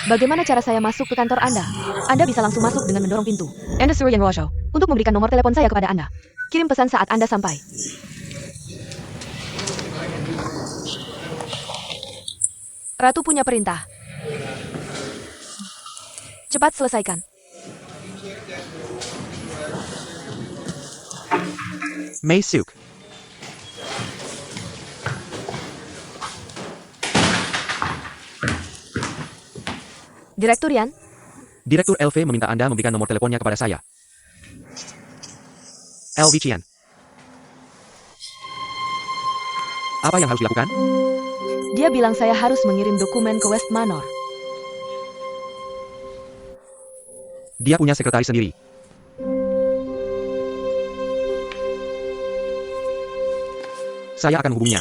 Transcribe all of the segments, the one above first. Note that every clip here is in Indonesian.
Bagaimana cara saya masuk ke kantor Anda? Anda bisa langsung masuk dengan mendorong pintu. Anda Suryan Rosho, untuk memberikan nomor telepon saya kepada Anda. Kirim pesan saat Anda sampai. Ratu punya perintah. Cepat selesaikan. Mei Suk. Direktur Yan, Direktur LV meminta Anda memberikan nomor teleponnya kepada saya. LV Chian. Apa yang harus dilakukan? dia bilang saya harus mengirim dokumen ke West Manor. Dia punya sekretaris sendiri. Saya akan menghubunginya.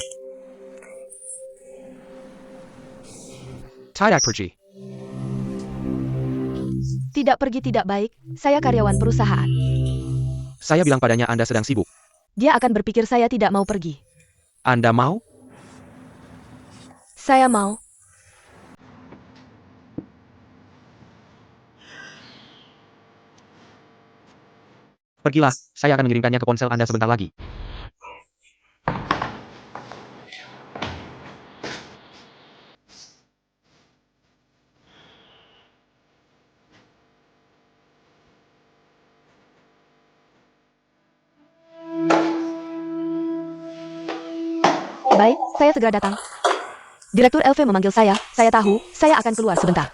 Tidak pergi. Tidak pergi tidak baik, saya karyawan perusahaan. Saya bilang padanya Anda sedang sibuk. Dia akan berpikir saya tidak mau pergi. Anda mau? Saya mau. Pergilah, saya akan mengirimkannya ke ponsel Anda sebentar lagi. Baik, saya segera datang. Direktur LV memanggil saya tahu, saya akan keluar sebentar.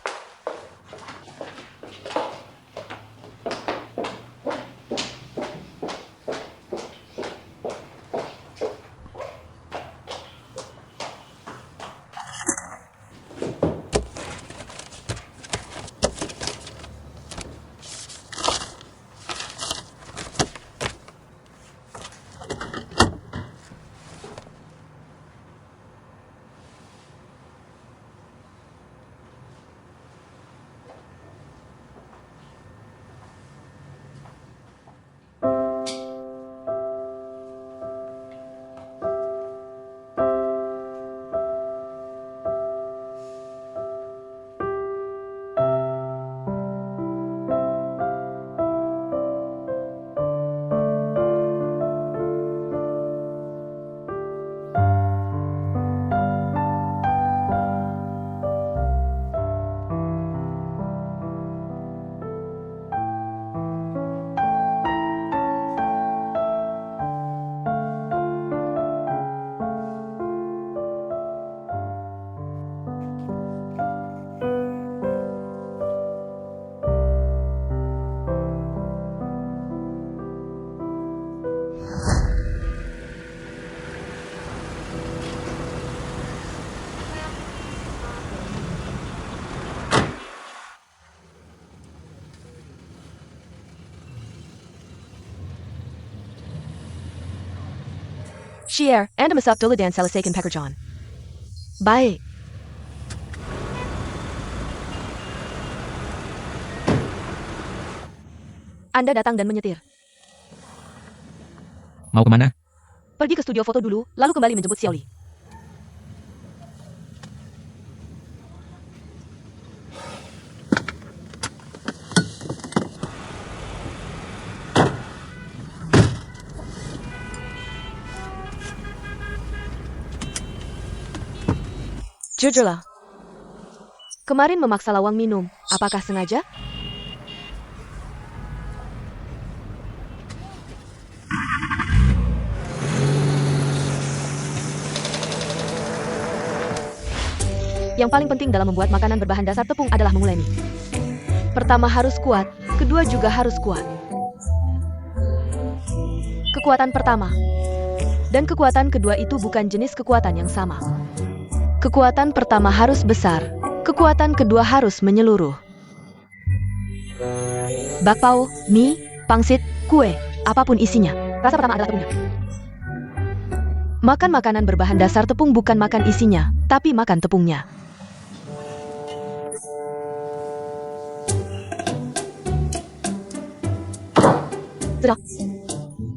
Share, Anda masak dulu dan selesaikan pekerjaan. Baik. Anda datang dan menyetir. Mau kemana? Pergi ke studio foto dulu, lalu kembali menjemput Xiaoli. Jujurlah. Kemarin memaksa Lawang minum, apakah sengaja? Yang paling penting dalam membuat makanan berbahan dasar tepung adalah menguleni. Pertama harus kuat, kedua juga harus kuat. Kekuatan pertama dan kekuatan kedua itu bukan jenis kekuatan yang sama. Kekuatan pertama harus besar, kekuatan kedua harus menyeluruh. Bakpao, mie, pangsit, kue, apapun isinya, rasa pertama adalah tepungnya. Makan makanan berbahan dasar tepung bukan makan isinya, tapi makan tepungnya.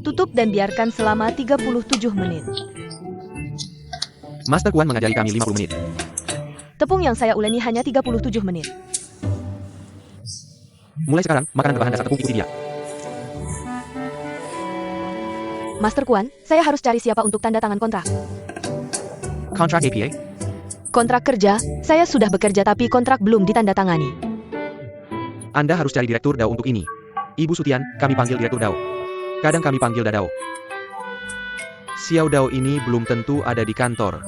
Tutup dan biarkan selama 37 menit. Master Kwan mengajari kami 50 menit. Tepung yang saya uleni hanya 37 menit. Mulai sekarang, makanan berbahan dasar tepung ikuti dia. Master Kuan, saya harus cari siapa untuk tanda tangan kontrak. Kontrak APA? Kontrak kerja, saya sudah bekerja tapi kontrak belum ditandatangani. Anda harus cari Direktur Dao untuk ini. Ibu Sutian, kami panggil Direktur Dao. Kadang kami panggil Dadao. Xiao Dao ini belum tentu ada di kantor.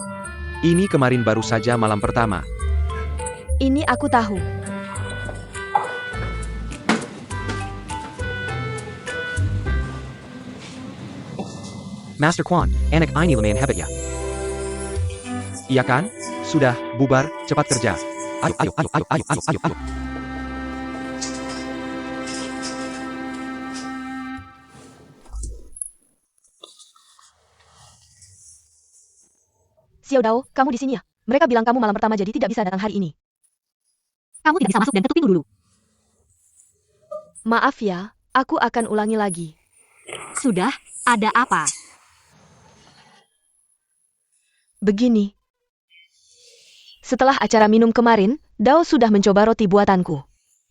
Ini kemarin baru saja malam pertama. Ini aku tahu. Master Quan, anak ini lumayan hebat ya. Iya kan? Sudah, bubar, cepat kerja. Ayo, ayo, ayo, ayo, ayo, ayo, ayo, ayo. Xiao Dao, kamu di sini ya? Mereka bilang kamu malam pertama jadi tidak bisa datang hari ini. Kamu tidak bisa masuk dan ketuk pintu dulu. Maaf ya, aku akan ulangi lagi. Sudah, ada apa? Begini. Setelah acara minum kemarin, Dao sudah mencoba roti buatanku.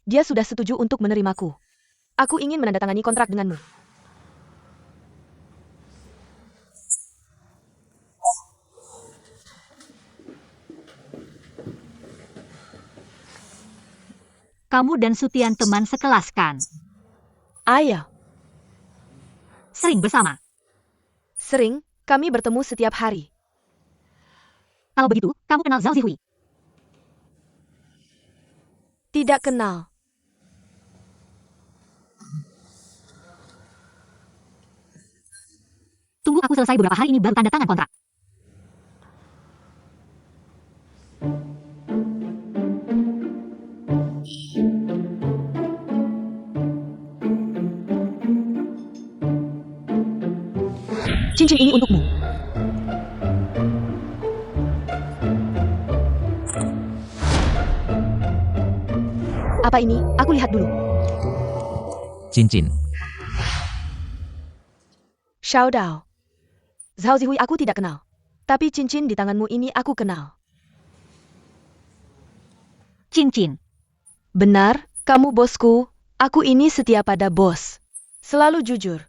Dia sudah setuju untuk menerimaku. Aku ingin menandatangani kontrak denganmu. Kamu dan Sutian teman sekelas kan? Ayah, Sering bersama. sering, kami bertemu setiap hari. Kalau begitu, kamu kenal Zhao Zihui? Tidak kenal. Tunggu aku selesai beberapa hari ini baru tanda tangan kontrak. Cincin ini untukmu. Apa ini? Aku lihat dulu. Cincin. Xiao Dao. Zhao Zihui aku tidak kenal. Tapi cincin di tanganmu ini aku kenal. Cincin. Benar, kamu bosku. Aku ini setia pada bos. Selalu jujur.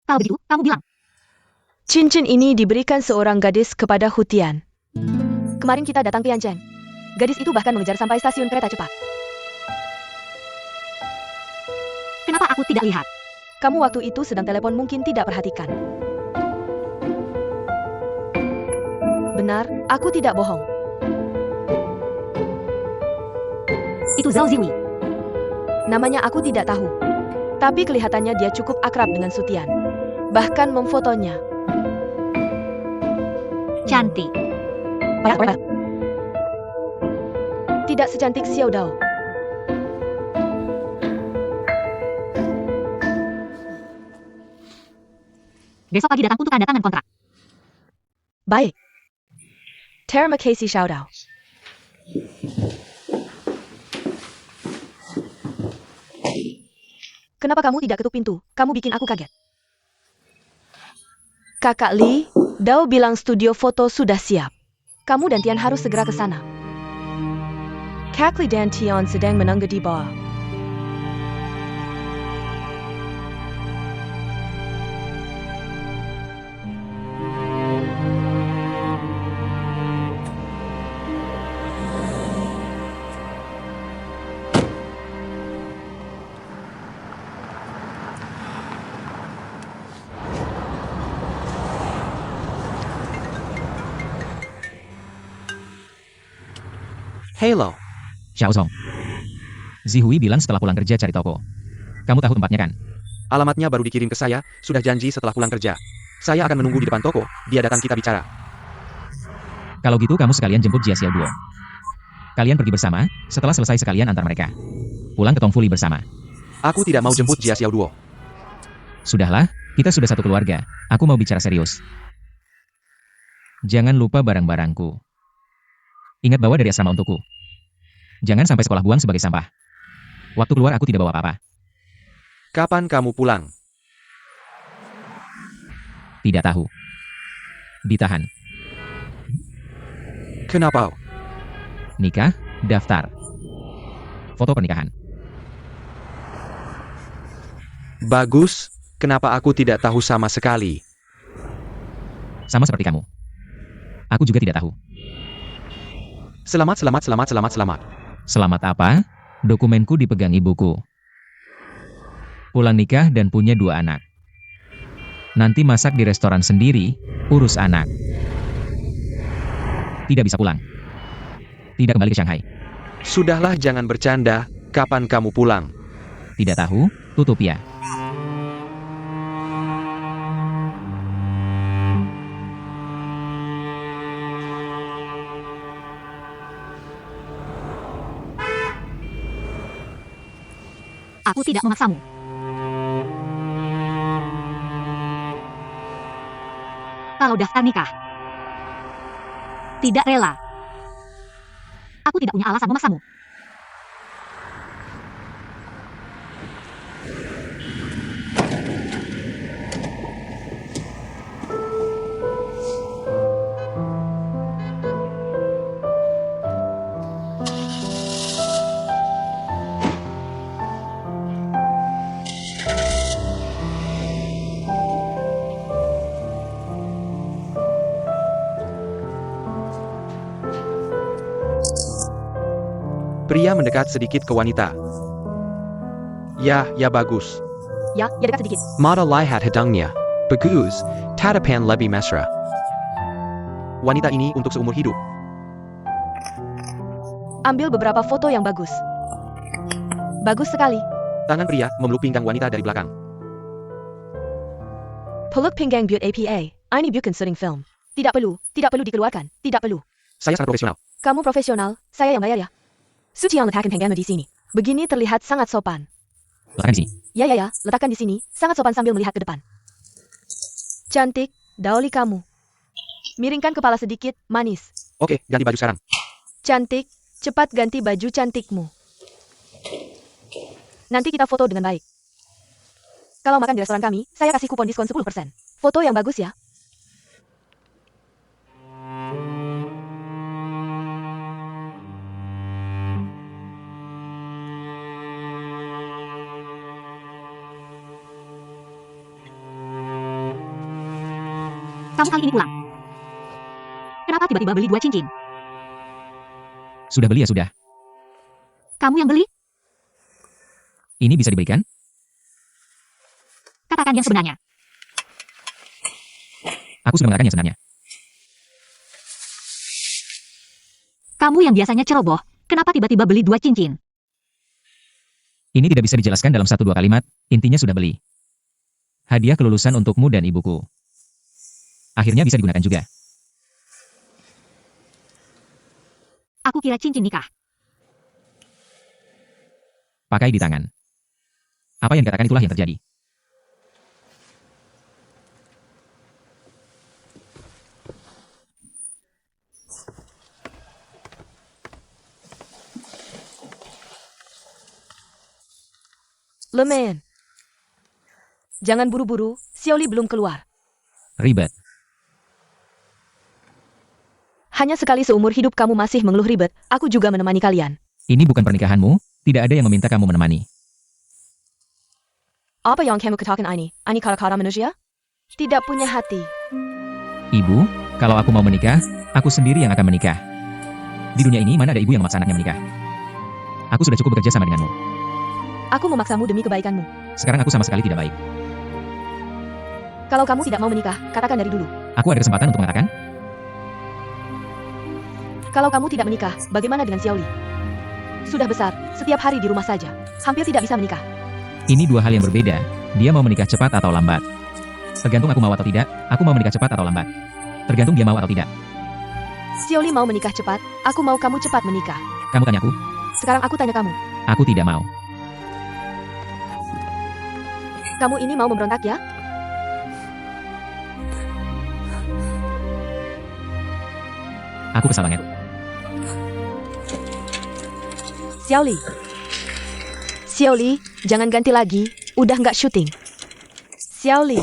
Kalau begitu, kamu bilang. Cincin ini diberikan seorang gadis kepada Hutian. Kemarin kita datang ke Yanchen. Gadis itu bahkan mengejar sampai stasiun kereta cepat. Kenapa aku tidak lihat? Kamu waktu itu sedang telepon mungkin tidak perhatikan. Benar, aku tidak bohong. Itu Zhao Zihui. Namanya aku tidak tahu. Tapi kelihatannya dia cukup akrab dengan Sutian. Bahkan memfotonya. Cantik. Tidak secantik Xiao Dao. Besok pagi datang untuk tanda tangan kontrak. Baik. Terima kasih Xiao Dao. Kenapa kamu tidak ketuk pintu? Kamu bikin aku kaget. Kakak Li, Dao bilang studio foto sudah siap. Kamu dan Tian harus segera ke sana. Kak Li dan Tian sedang menunggu di bawah. Halo. Xiao Song. Zihui bilang setelah pulang kerja cari toko. Kamu tahu tempatnya kan? Alamatnya baru dikirim ke saya, sudah janji setelah pulang kerja. Saya akan menunggu di depan toko, dia datang kita bicara. Kalau gitu kamu sekalian jemput Jia Xiao Duo. Kalian pergi bersama, setelah selesai sekalian antar mereka. Pulang ke Tongfuli bersama. Aku tidak mau jemput Jia Xiao Duo. Sudahlah, kita sudah satu keluarga. Aku mau bicara serius. Jangan lupa barang-barangku. Ingat bawa dari asrama untukku. Jangan sampai sekolah buang sebagai sampah. Waktu keluar aku tidak bawa apa-apa. Kapan kamu pulang? Tidak tahu. Ditahan. Kenapa? Nikah, daftar. Foto pernikahan. Bagus, kenapa aku tidak tahu sama sekali? Sama seperti kamu. Aku juga tidak tahu. Selamat, selamat, selamat, selamat, selamat. Selamat apa? Dokumenku dipegang ibuku. Pulang nikah dan punya 2 anak. Nanti masak di restoran sendiri, urus anak. Tidak bisa pulang. Tidak kembali ke Shanghai. Sudahlah, jangan bercanda. Kapan kamu pulang? Tidak tahu, tutup ya. Aku tidak memaksamu. Kalau daftar nikah, tidak rela. Aku tidak punya alasan memaksamu. Pria mendekat sedikit ke wanita. Ya bagus. Ya dekat sedikit. Mata lihat hidungnya. Bagus, tatapan lebih mesra. Wanita ini untuk seumur hidup. Ambil beberapa foto yang bagus. Bagus sekali. Tangan pria memeluk pinggang wanita dari belakang. Peluk pinggang buat APA. Ini bukan syuting film. Tidak perlu dikeluarkan. Tidak perlu. Saya sangat profesional. Kamu profesional, saya yang bayar ya. Sutian letakkan pinggangmu di sini. Begini terlihat sangat sopan. Letakkan di sini. Ya, letakkan di sini, sangat sopan sambil melihat ke depan. Cantik, daoli kamu. Miringkan kepala sedikit, manis. Oke, ganti baju sekarang. Cantik, cepat ganti baju cantikmu. Nanti kita foto dengan baik. Kalau makan di restoran kami, saya kasih kupon diskon 10%. Foto yang bagus ya. Kamu kali ini pulang. Kenapa tiba-tiba beli 2 cincin? Sudah beli ya sudah. Kamu yang beli? Ini bisa diberikan? Katakan yang sebenarnya. Aku sudah mengatakan yang sebenarnya. Kamu yang biasanya ceroboh, kenapa tiba-tiba beli 2 cincin? Ini tidak bisa dijelaskan dalam 1-2 kalimat, intinya sudah beli. Hadiah kelulusan untukmu dan ibuku. Akhirnya bisa digunakan juga. Aku kira cincin nikah. Pakai di tangan. Apa yang dikatakan itulah yang terjadi. Lemen. Jangan buru-buru, Xiaoli belum keluar. Ribet. Hanya sekali seumur hidup kamu masih mengeluh ribet, aku juga menemani kalian. Ini bukan pernikahanmu, tidak ada yang meminta kamu menemani. Apa yang kamu katakan ini? Ini kata-kata manusia? Tidak punya hati. Ibu, kalau aku mau menikah, aku sendiri yang akan menikah. Di dunia ini mana ada ibu yang memaksa anaknya menikah? Aku sudah cukup bekerja sama denganmu. Aku memaksamu demi kebaikanmu. Sekarang aku sama sekali tidak baik. Kalau kamu tidak mau menikah, katakan dari dulu. Aku ada kesempatan untuk mengatakan? Kalau kamu tidak menikah, bagaimana dengan Xiaoli? Sudah besar, setiap hari di rumah saja. Hampir tidak bisa menikah. Ini 2 hal yang berbeda. Dia mau menikah cepat atau lambat. Tergantung aku mau atau tidak, aku mau menikah cepat atau lambat. Tergantung dia mau atau tidak. Xiaoli mau menikah cepat, aku mau kamu cepat menikah. Kamu tanya aku? Sekarang aku tanya kamu. Aku tidak mau. Kamu ini mau memberontak ya? Aku kesal banget. Xiaoli, jangan ganti lagi, udah nggak syuting. Xiaoli.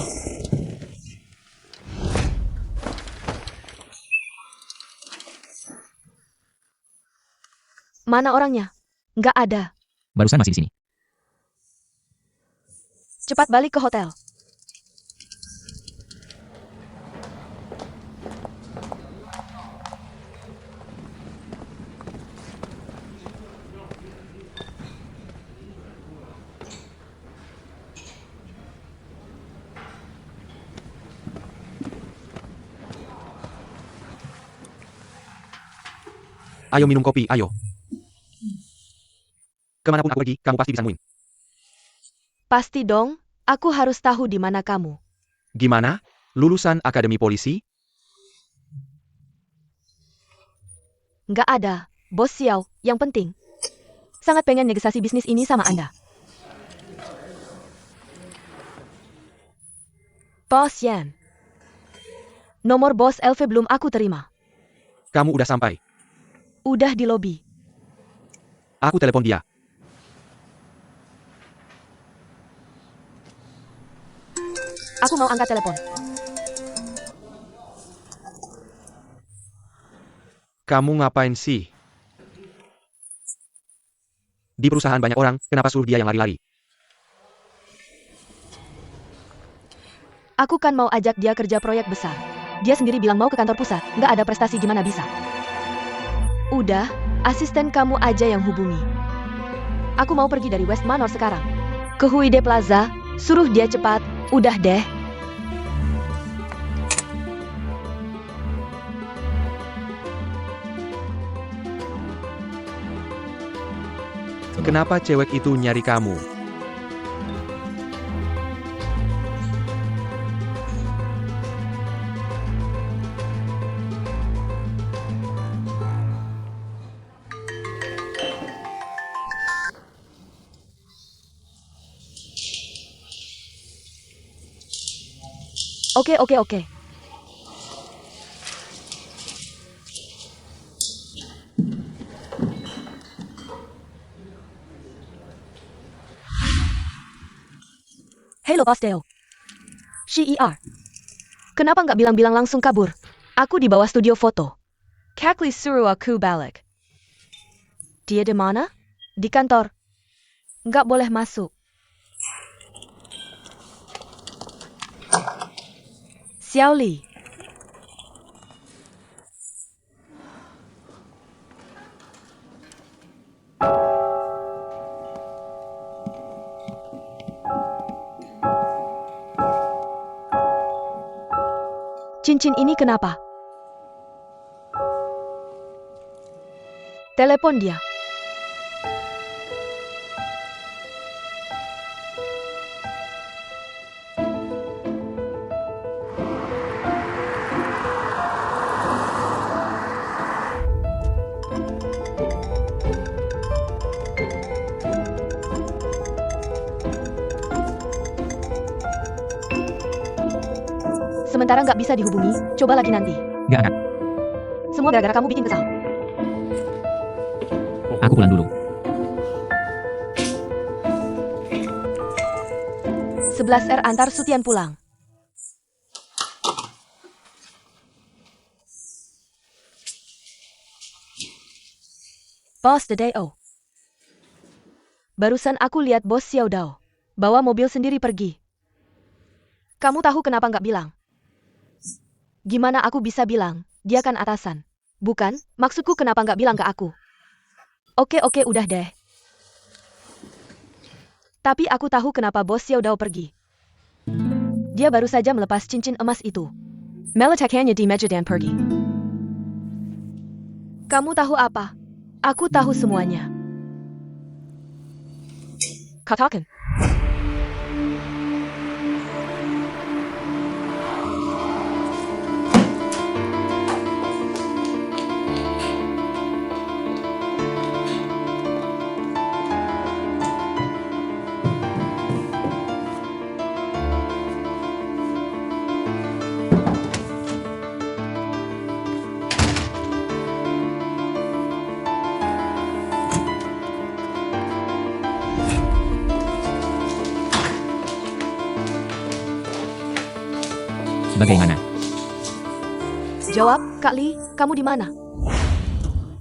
Mana orangnya? Nggak ada. Barusan masih di sini. Cepat balik ke hotel. Ayo minum kopi, ayo. Kemanapun aku pergi, kamu pasti bisa nemuin. Pasti dong, aku harus tahu di mana kamu. Gimana? Lulusan akademi polisi? Nggak ada, Bos Xiao, yang penting. Sangat pengen negosiasi bisnis ini sama Anda. Bos Yan. Nomor Bos LV belum aku terima. Kamu udah sampai. Udah di lobi. Aku telepon dia. Aku mau angkat telepon. Kamu ngapain sih? Di perusahaan banyak orang, kenapa suruh dia yang lari-lari? Aku kan mau ajak dia kerja proyek besar. Dia sendiri bilang mau ke kantor pusat, nggak ada prestasi gimana bisa. Udah, asisten kamu aja yang hubungi. Aku mau pergi dari West Manor sekarang. Ke Huide Plaza, suruh dia cepat, udah deh. Kenapa cewek itu nyari kamu? Oke. Halo Bos Deo. CER. Kenapa nggak bilang-bilang langsung kabur? Aku di bawah studio foto. Kakli suruh aku balik. Dia di mana? Di kantor. Nggak boleh masuk. Xiao Li. Cincin ini kenapa? Telepon dia. Sementara nggak bisa dihubungi, coba lagi nanti. Nggak angkat. Semua gara-gara kamu bikin kesal. Aku pulang dulu. 11R antar Sutian pulang. Bos Dedeo. Barusan aku lihat Bos Xiao Dao bawa mobil sendiri pergi. Kamu tahu kenapa nggak bilang? Gimana aku bisa bilang? Dia kan atasan. Bukan, maksudku kenapa nggak bilang ke aku? Oke, udah deh. Tapi aku tahu kenapa Bos Xiao Dao pergi. Dia baru saja melepas cincin emas itu. Meletakkannya di meja dan pergi. Kamu tahu apa? Aku tahu semuanya. Katakan. Bagaimana? Jawab, Kak Li, kamu di mana?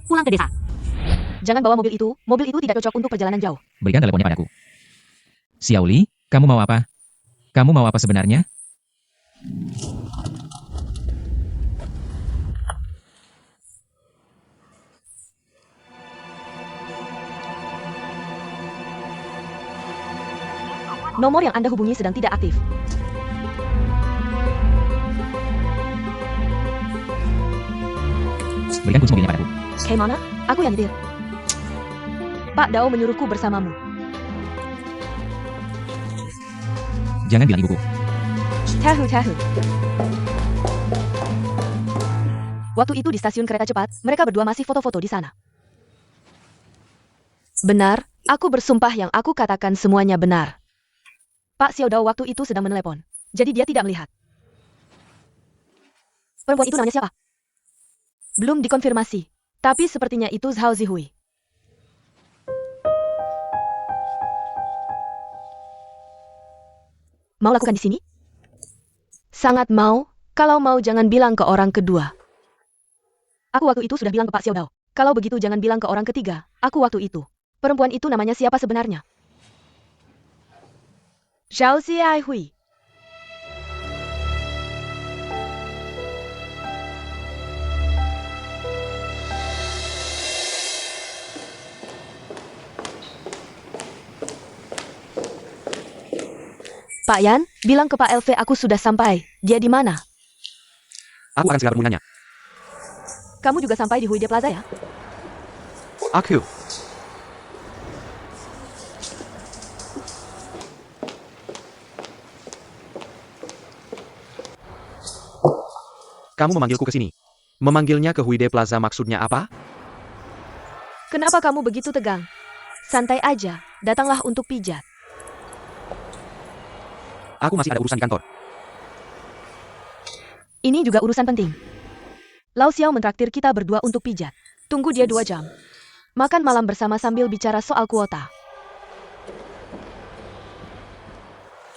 Pulang ke desa. Jangan bawa mobil itu tidak cocok untuk perjalanan jauh. Berikan teleponnya padaku. Xiaoli, kamu mau apa? Kamu mau apa sebenarnya? Nomor yang Anda hubungi sedang tidak aktif. Berikan kunci mobilnya padaku. Mana? Aku yang nyetir. Pak Dao menyuruhku bersamamu. Jangan bilang ibuku. Tahu. Waktu itu di stasiun kereta cepat, mereka berdua masih foto-foto di sana. Benar, aku bersumpah yang aku katakan semuanya benar. Pak Xiao Dao waktu itu sedang menelepon, jadi dia tidak melihat. Perempuan itu namanya siapa? Belum dikonfirmasi, tapi sepertinya itu Zhao Zihui. Mau lakukan di sini? Sangat mau, kalau mau jangan bilang ke orang kedua. Aku waktu itu sudah bilang ke Pak Xiao Dao, kalau begitu jangan bilang ke orang ketiga, aku waktu itu. Perempuan itu namanya siapa sebenarnya? Zhao Zihui. Pak Yan, bilang ke Pak LV aku sudah sampai. Dia di mana? Aku akan segera menemuinya. Kamu juga sampai di Huide Plaza ya? Aku. Kamu memanggilku ke sini. Memanggilnya ke Huide Plaza maksudnya apa? Kenapa kamu begitu tegang? Santai aja, datanglah untuk pijat. Aku masih ada urusan di kantor. Ini juga urusan penting. Lau Xiao mentraktir kita berdua untuk pijat. Tunggu dia 2 jam. Makan malam bersama sambil bicara soal kuota.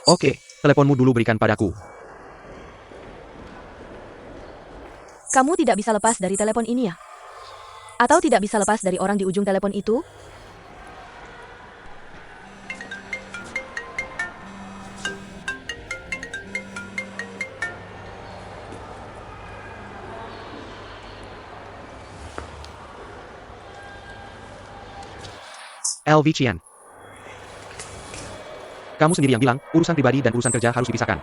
Oke, teleponmu dulu berikan padaku. Kamu tidak bisa lepas dari telepon ini ya? Atau tidak bisa lepas dari orang di ujung telepon itu? LV Qian. Kamu sendiri yang bilang, urusan pribadi dan urusan kerja harus dipisahkan.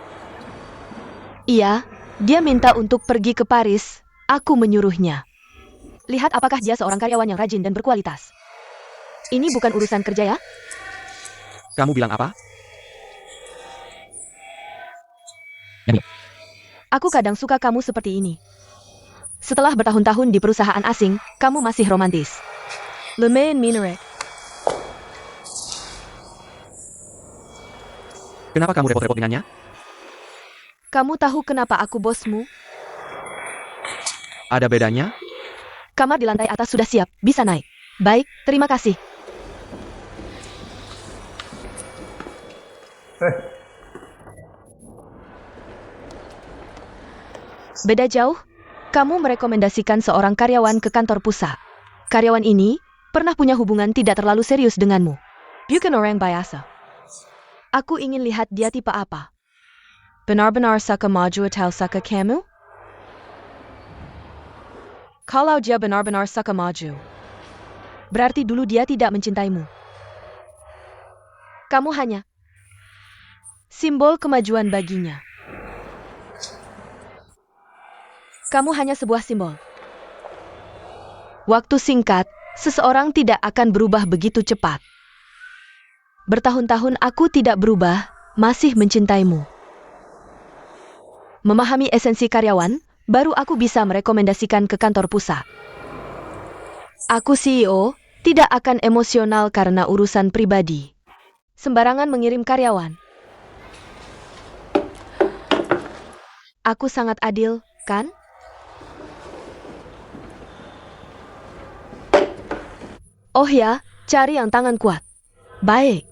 Iya, dia minta untuk pergi ke Paris. Aku menyuruhnya. Lihat apakah dia seorang karyawan yang rajin dan berkualitas. Ini bukan urusan kerja ya? Kamu bilang apa? Aku kadang suka kamu seperti ini. Setelah bertahun-tahun di perusahaan asing, kamu masih romantis. Le main mineret. Kenapa kamu repot-repot dengannya? Kamu tahu kenapa aku bosmu? Ada bedanya? Kamar di lantai atas sudah siap, bisa naik. Baik, terima kasih. Beda jauh? Kamu merekomendasikan seorang karyawan ke kantor pusat. Karyawan ini pernah punya hubungan tidak terlalu serius denganmu. Bukan orang biasa. Aku ingin lihat dia tipe apa. Benar-benar suka maju atau suka kamu? Kalau dia benar-benar suka maju, berarti dulu dia tidak mencintaimu. Kamu hanya simbol kemajuan baginya. Kamu hanya sebuah simbol. Waktu singkat, seseorang tidak akan berubah begitu cepat. Bertahun-tahun aku tidak berubah, masih mencintaimu. Memahami esensi karyawan, baru aku bisa merekomendasikan ke kantor pusat. Aku CEO, tidak akan emosional karena urusan pribadi. Sembarangan mengirim karyawan. Aku sangat adil, kan? Oh ya, cari yang tangan kuat. Baik.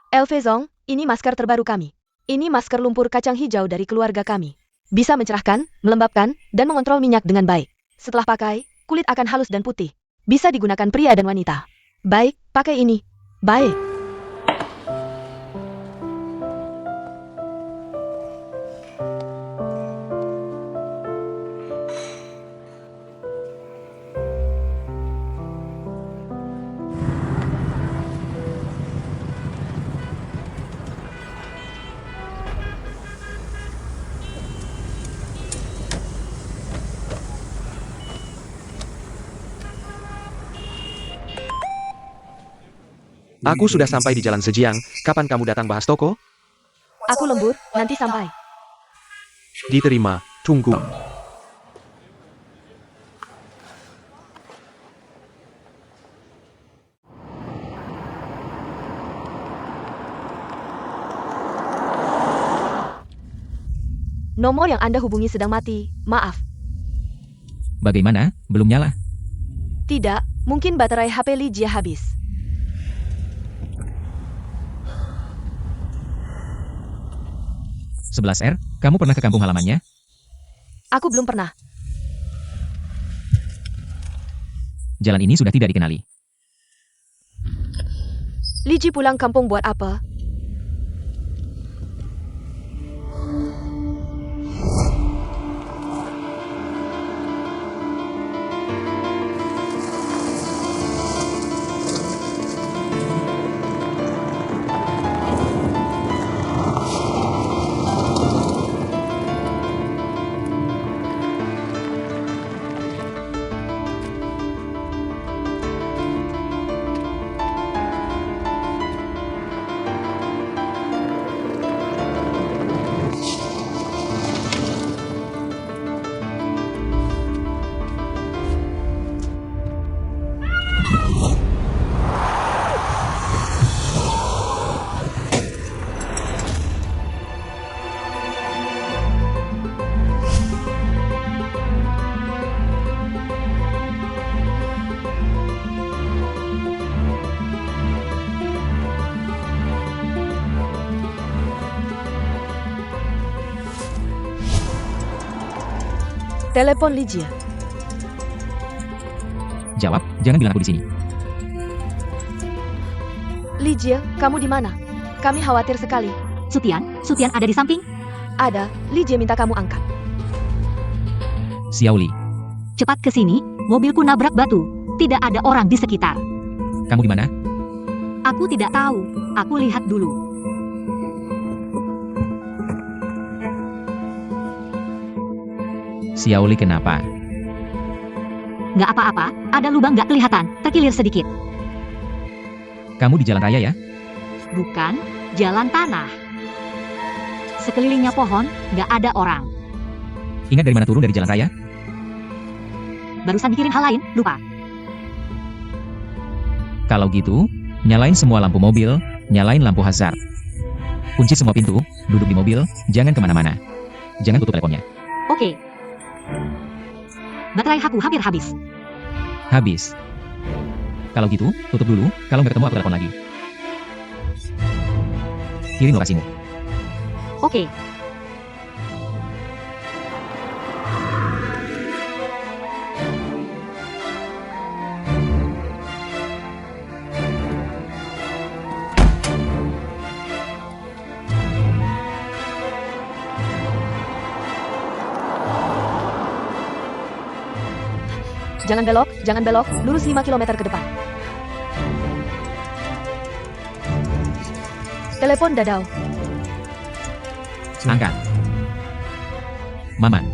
LV Zong, ini masker terbaru kami. Ini masker lumpur kacang hijau dari keluarga kami. Bisa mencerahkan, melembabkan, dan mengontrol minyak dengan baik. Setelah pakai, kulit akan halus dan putih. Bisa digunakan pria dan wanita. Baik, pakai ini. Baik. Aku sudah sampai di Jalan Sejiang. Kapan kamu datang bahas toko? Aku lembur, nanti sampai. Diterima. Tunggu. Nomor yang Anda hubungi sedang mati. Maaf. Bagaimana? Belum nyala? Tidak, mungkin baterai HP Lydia habis. R, kamu pernah ke kampung halamannya? Aku belum pernah. Jalan ini sudah tidak dikenali. Liji pulang kampung buat apa? Telepon Lydia. Jawab, jangan bilang aku di sini. Lydia, kamu di mana? Kami khawatir sekali. Sutian ada di samping. Ada, Lydia minta kamu angkat. Xiaoli, Cepat ke sini, mobilku nabrak batu. Tidak ada orang di sekitar. kamu di mana? Aku tidak tahu. Aku lihat dulu. Xiaoli kenapa? Nggak apa-apa, ada lubang nggak kelihatan, terkilir sedikit. Kamu di jalan raya ya? Bukan, jalan tanah. Sekelilingnya pohon, nggak ada orang. Ingat dari mana turun dari jalan raya? Barusan mikirin hal lain, lupa. Kalau gitu, nyalain semua lampu mobil, nyalain lampu hazard. Kunci semua pintu, duduk di mobil, jangan kemana-mana. Jangan tutup teleponnya. Oke. Baterai aku hampir habis. Habis. Kalau gitu, tutup dulu, kalau nggak ketemu aku telepon lagi. Kirim lokasimu. Oke. Jangan belok, lurus 5 km ke depan. Telepon Dadao. Angkat. Mama,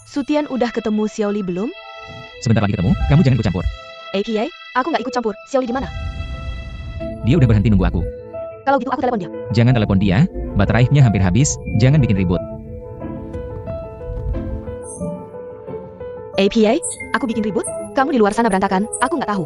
Sutian udah ketemu Xiaoli belum? sebentar lagi ketemu, kamu jangan ikut campur. APA, aku nggak ikut campur. Xiaoli di mana? Dia udah berhenti nunggu aku. Kalau gitu aku telepon dia. Jangan telepon dia, baterainya hampir habis, jangan bikin ribut. APA, aku bikin ribut? Kamu di luar sana berantakan, aku nggak tahu.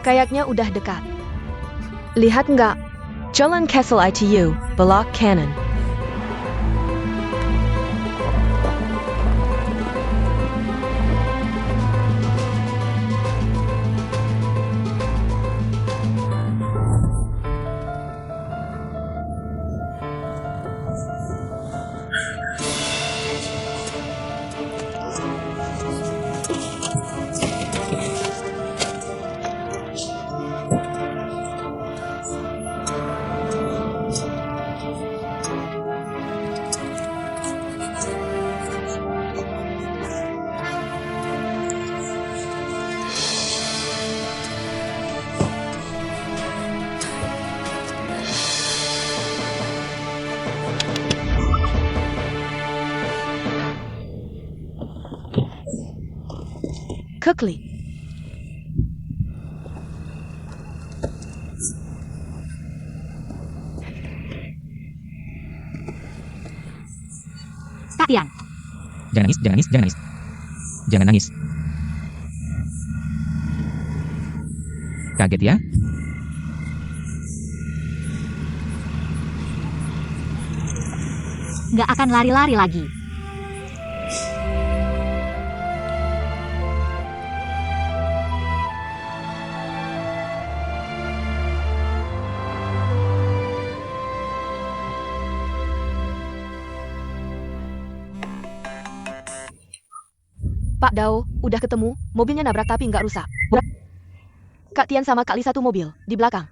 Kayaknya udah dekat. Lihat nggak? Jalan Castle ITU, belok kanan. Kekli. Kak Tian, Jangan nangis, jangan nangis, jangan nangis. Jangan nangis. Kaget ya? nggak akan lari-lari lagi. Pak Dao, udah ketemu, mobilnya nabrak tapi nggak rusak. Kak Tian sama Kak Li satu mobil, di belakang.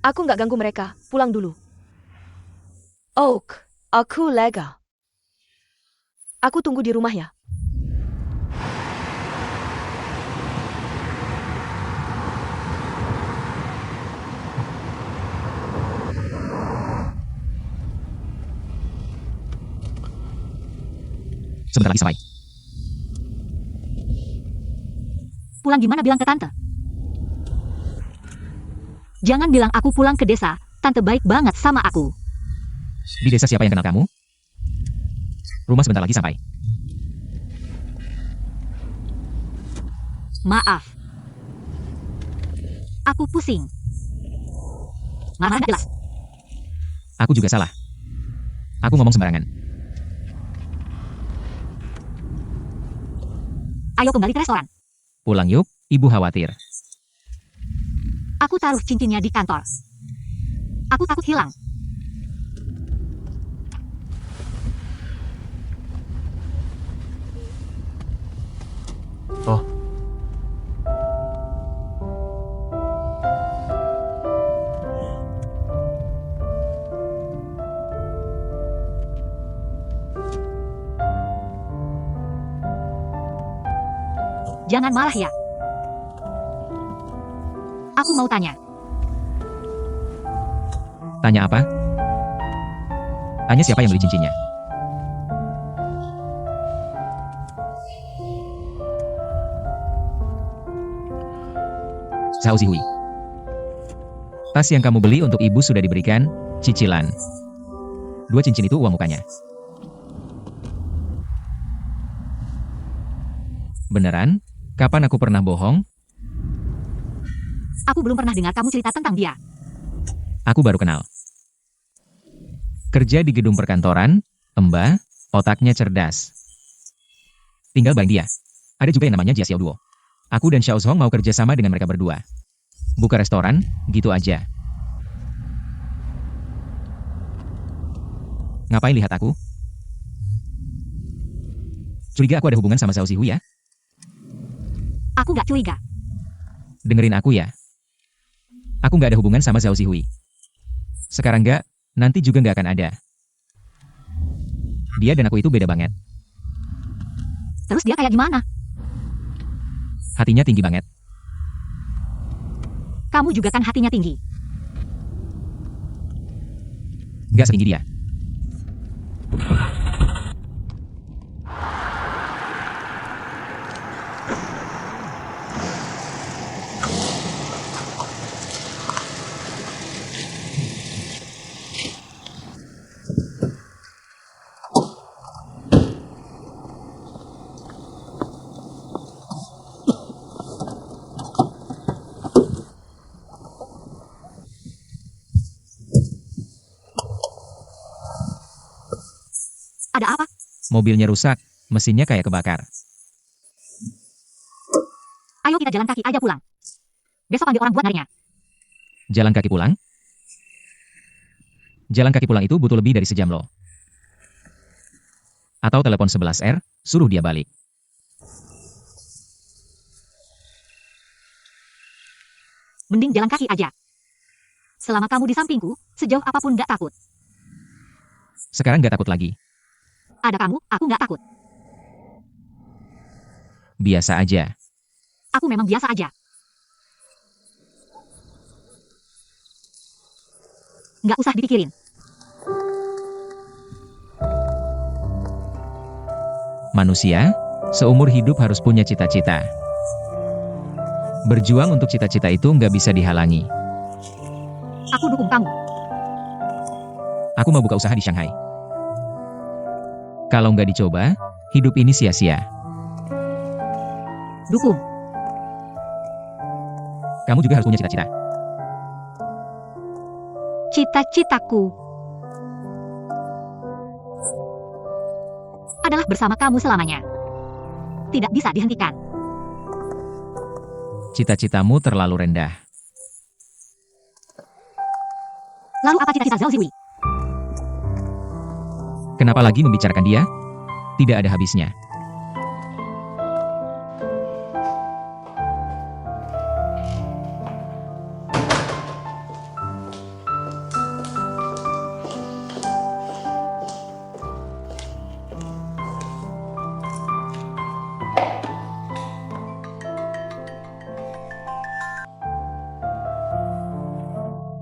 Aku nggak ganggu mereka, pulang dulu. Oak, aku lega. Aku tunggu di rumah ya. Sebentar lagi sampai. Pulang gimana bilang ke tante? Jangan bilang aku pulang ke desa, tante baik banget sama aku. Di desa siapa yang kenal kamu? Rumah sebentar lagi sampai. Maaf. Aku pusing. Marah nggak jelas. Aku juga salah. Aku ngomong sembarangan. Ayo kembali ke restoran. Pulang yuk, ibu khawatir. Aku taruh cincinnya di kantor. Aku takut hilang. Oh. Jangan marah ya. Aku mau tanya. Tanya apa? Tanya siapa yang beli cincinnya. Zhao Zihui. Tas yang kamu beli untuk ibu sudah diberikan cicilan. 2 cincin itu uang mukanya. Beneran? Kapan aku pernah bohong? Aku belum pernah dengar kamu cerita tentang dia. Aku baru kenal. Kerja di gedung perkantoran, Mbak, otaknya cerdas. Tinggal bayang dia. Ada juga yang namanya Jia Xiaoduo. Aku dan Xiao Zhong mau kerja sama dengan mereka berdua. Buka restoran, gitu aja. Ngapain lihat aku? Curiga aku ada hubungan sama Zhao Zihui ya? Aku nggak curiga. Dengerin aku ya. Aku nggak ada hubungan sama Zhao Zihui. Sekarang nggak, nanti juga nggak akan ada. Dia dan aku itu beda banget. Terus dia kayak gimana? Hatinya tinggi banget. Kamu juga kan hatinya tinggi. Nggak setinggi dia. Ada apa? Mobilnya rusak, mesinnya kayak kebakar. Ayo kita jalan kaki aja pulang. Besok panggil orang buat nyarinya. Jalan kaki pulang? Jalan kaki pulang itu butuh lebih dari sejam loh. Atau telepon 11R, suruh dia balik. Mending jalan kaki aja. Selama kamu di sampingku, sejauh apapun nggak takut. Sekarang nggak takut lagi. Ada kamu, aku nggak takut. Biasa aja. Aku memang biasa aja. Nggak usah dipikirin. Manusia, Seumur hidup harus punya cita-cita. Berjuang untuk cita-cita itu nggak bisa dihalangi. Aku dukung kamu. Aku mau buka usaha di Shanghai. Kalau nggak dicoba, hidup ini sia-sia. Dukung. Kamu juga harus punya cita-cita. Cita-citaku adalah bersama kamu selamanya. Tidak bisa dihentikan. Cita-citamu terlalu rendah. Lalu apa cita-cita Zhao Zihui? Kenapa lagi membicarakan dia? Tidak ada habisnya.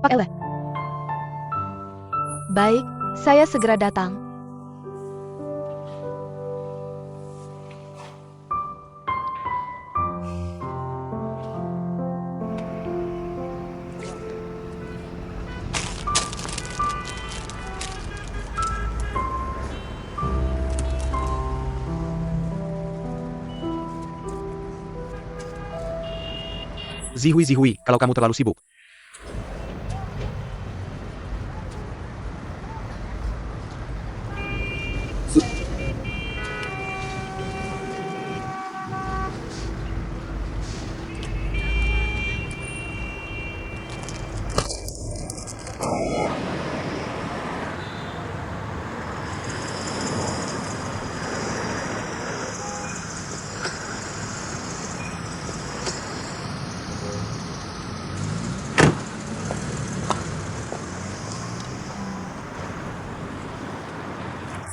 Pak Ele. Baik, saya segera datang. Zihui, kalau kamu terlalu sibuk.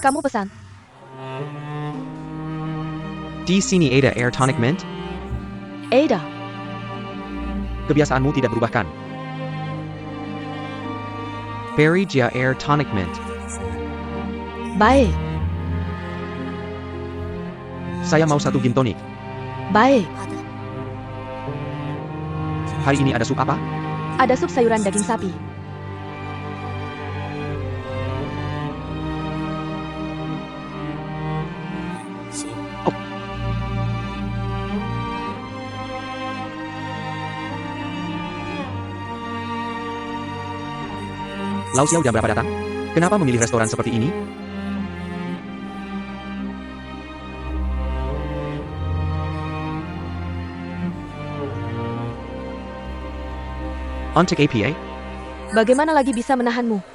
Kamu pesan. Di sini ada air tonic mint? Ada. Kebiasaanmu tidak berubah kan? Berry Jia air tonic mint. Baik, Saya mau 1 gin tonic. baik. Hari ini ada sup apa? Ada sup sayuran daging sapi. Lau Xiao jam berapa datang? Kenapa memilih restoran seperti ini? Untuk APA? Bagaimana lagi bisa menahanmu?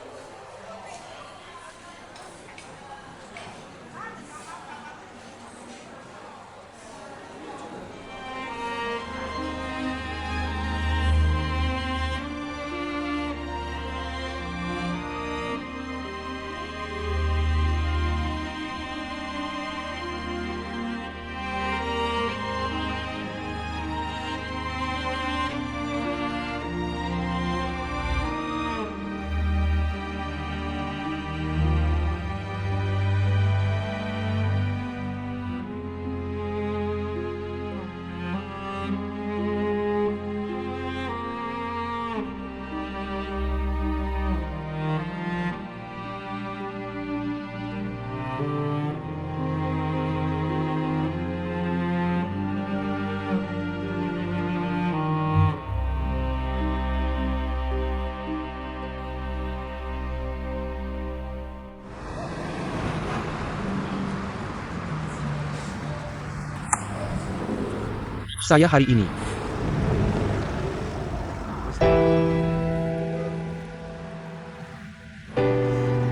Saya hari ini